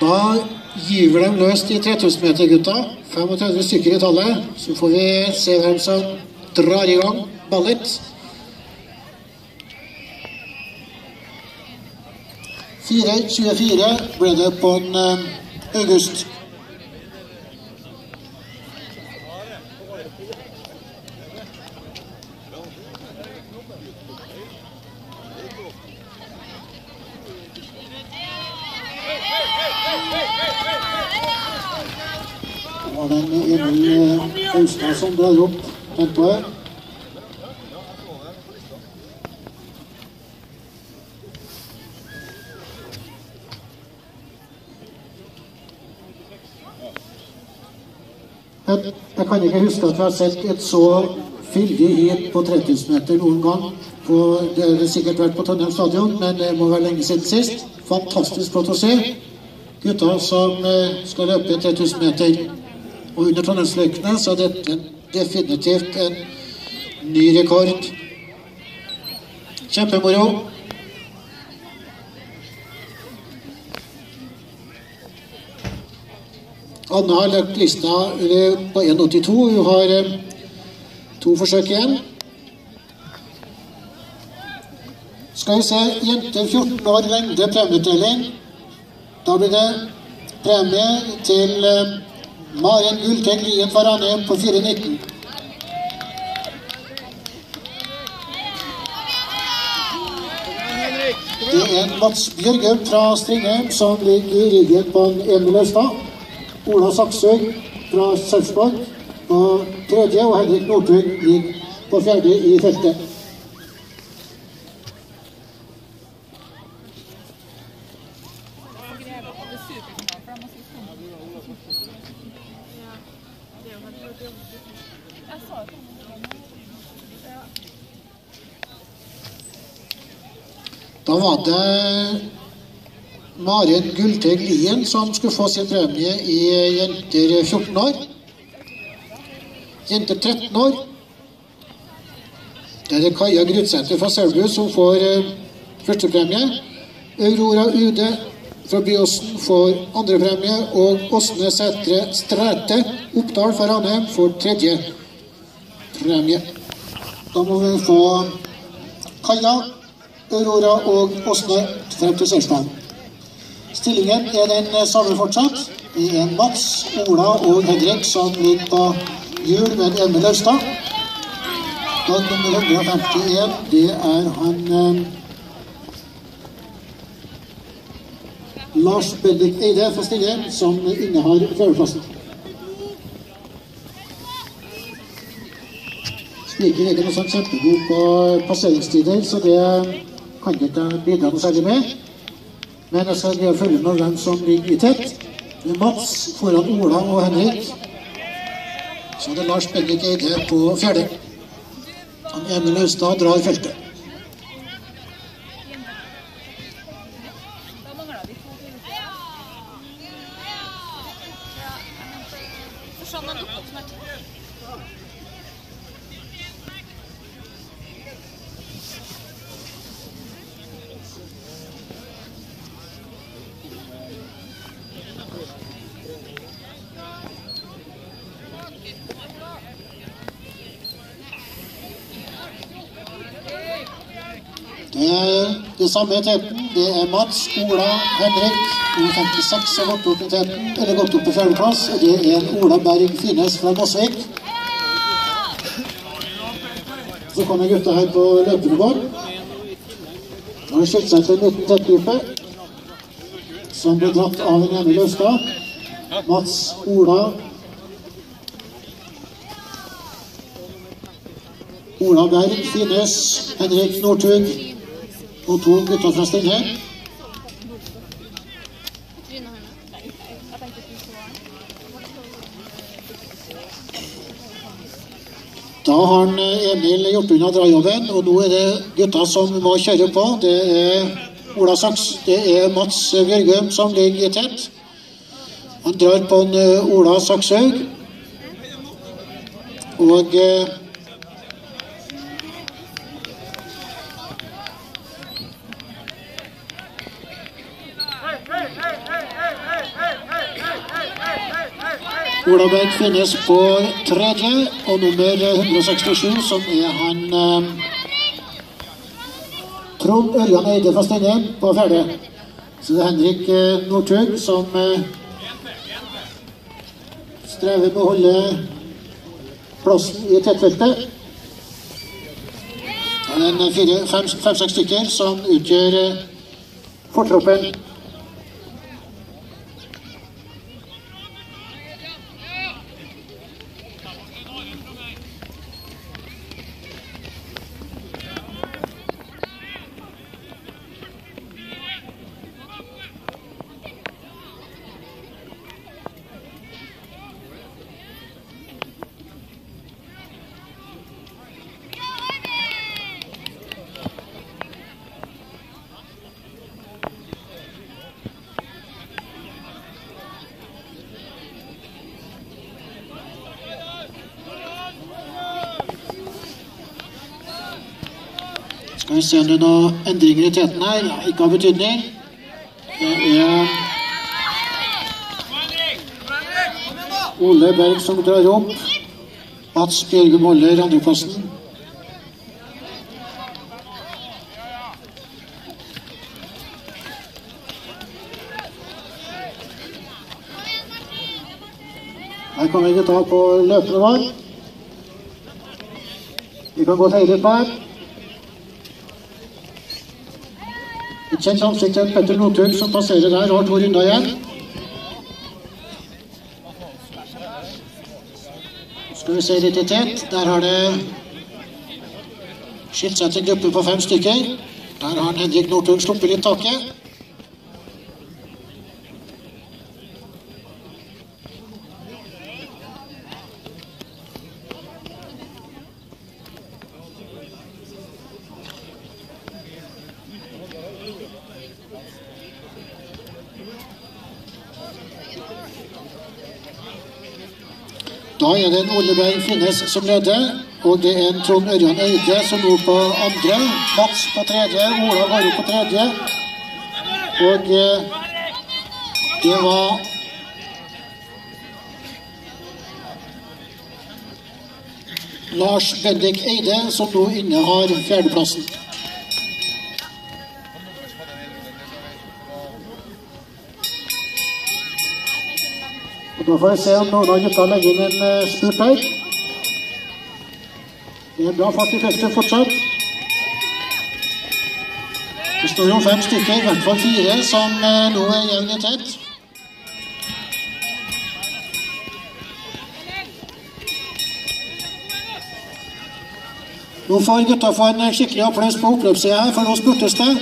Da gyver de løst i 3000 meter, gutta. 35 stykker i tallet. Så får vi se hvem som drar i gang ballet. 4.24 ble det på en august. Det var den Emil Austad som drar opp tempoet. Jeg kan ikke huske at vi har sett et så fyldig hit på 3000 meter noen gang. Det har sikkert vært på Trondheim stadion, men det må være lenge siden sist. Fantastisk flott å se. Gutta som skal løpe 3000 meter. Og under Trondheimsløkene så er dette definitivt en ny rekord. Kjempemoro. Anna har lagt lista på 1,82. Hun har 2 forsøk igjen. Skal vi se, jenter 14 år lengde premieutdeling. Da blir det premie til Maren Gulltegn Lien fra Ranheim på 4,19. Det er Mats Bjørgum fra Stringheim som ligger i ryggen på Emil Austad. Ola Saksøy fra Sarpsborg på 3. og Henrik Northug ligger på 4. i feltet. Da var det Maren Gulltegn Lien som skulle få sin premie i jenter 14 år. Jenter 13 år. Det er det Kaja Grudsæter fra Selbu som får første premie. Aurora Ude fra Byåsen får andre premie, og Åsne Sætre Stræte Oppdal fra Ranheim får tredje premie. Da må vi få Kaja, Aurora og Åsne frem til seiersdagen. Stillingen er den samme fortsatt. Det er Mats, Ola og Henrik som ligger på hjul med Emil Austad. Og nummer 151, det er han Lars Bendik Eide fra Stillingen som innehar førerplassen. Spiker er ikke noe sånn kjempegod på passeringstider, så det kan jeg ikke bidra noe særlig med. Men jeg skal greie å følge med hvem som ligger i tett. Det er Mats foran Ola og Henrik. Så det er Lars Bendik Eide på 4. Emil Austad drar feltet. Det samme i teten, det er Mats, Ola, Henrik, nummer 56 har gått opp i teten, eller gått opp på 4. plass, og det er Ola Berg Fines fra Mosvik. Så kommer gutta her på løpergård. Nå har det skilt seg til en liten tettgruppe, som ble dratt av en Emil Austad. Mats, Ola Berg Fines, Henrik Northug, og 2 gutter fra Stringheim. Da har Emil gjort unna drajobben, og nå er det gutter som må kjøre på. Det er Mats Bjørgum som ligger i tett. Han drar på en Ola Sakshaug. Og Ola Berg finnes på tredje, og nummer 167, som han Trond Ørjan Eide fra Stengel på fjerde. Så det Henrik Northug som strever med å holde plassen i tettfeltet. Det er 5-6 stykker som utgjør fortroppen. Skal vi se om det er noen endringer i teten her? Ja, ikke av betydning. Det er Ole Berg som drar opp. Mats Bjørgum holder andreplassen. Her kommer gutta på løpende vår. Vi kan gå til Eirik her. Et kjent ansikt til Petter Northug som passerer der og har 2 runder igjen. Skal vi se litt i tet. Der har det skilt seg til en gruppe på 5 stykker. Der har Henrik Northug sluppet litt taket. Da er det en Ole Berg Finnes som leder, og det er en Trond Ørjan Eide som går på andre, Mats på tredje, Ola var på tredje, og det var Lars Bendik Eide som nå innehar fjerdeplassen. Da får vi se om noen av gutta legger inn en spurt her. Det er bra fart i feltet fortsatt. Det står jo 5 stykker, i hvert fall 4, som nå er jevn i tett. Nå får gutta få en skikkelig applaus på oppløpssiden her, for nå spurtes det.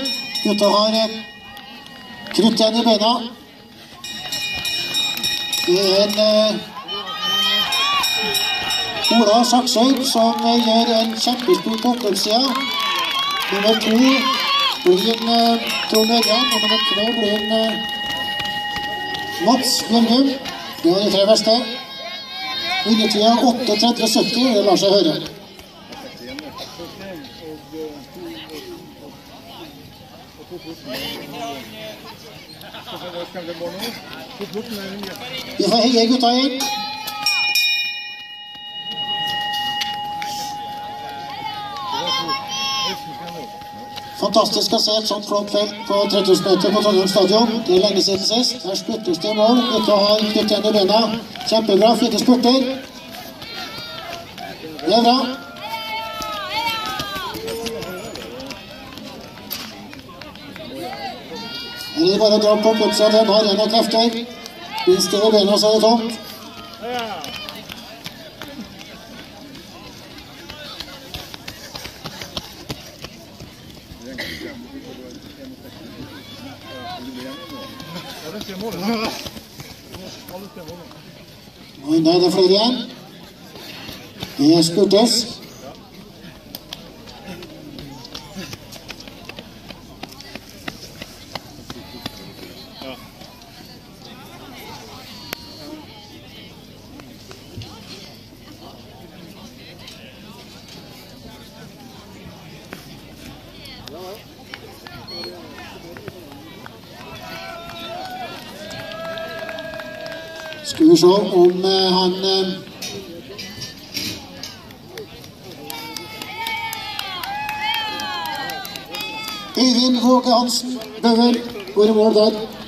Gutta har krutt igjen i beina. Det er Ola Saksøy som gjør en kjempespurt på oppløpssiden. Nummer 2 blir Trond Ørjan, og nummer 3 blir Mats Bjørgum. Det var de 3 beste. Undertiden 8:30,70, det lar seg høre. Vi får heie gutta inn. Fantastisk å se et sånt flott felt på 3000 meter på Trondheim stadion. Det er lenge siden sist. Her spurtes det i mål. Gutta har knytt igjen i bena. Kjempebra, fine spurter. Det er bra. Her er det bare å dra på putsa, den har en av krefter. Hvis det er bena, så er det tomt. Og enda er det flere igjen. Det spurtes. Skal vi se om han Øyvind Våge Hansen Bøver går i mål der.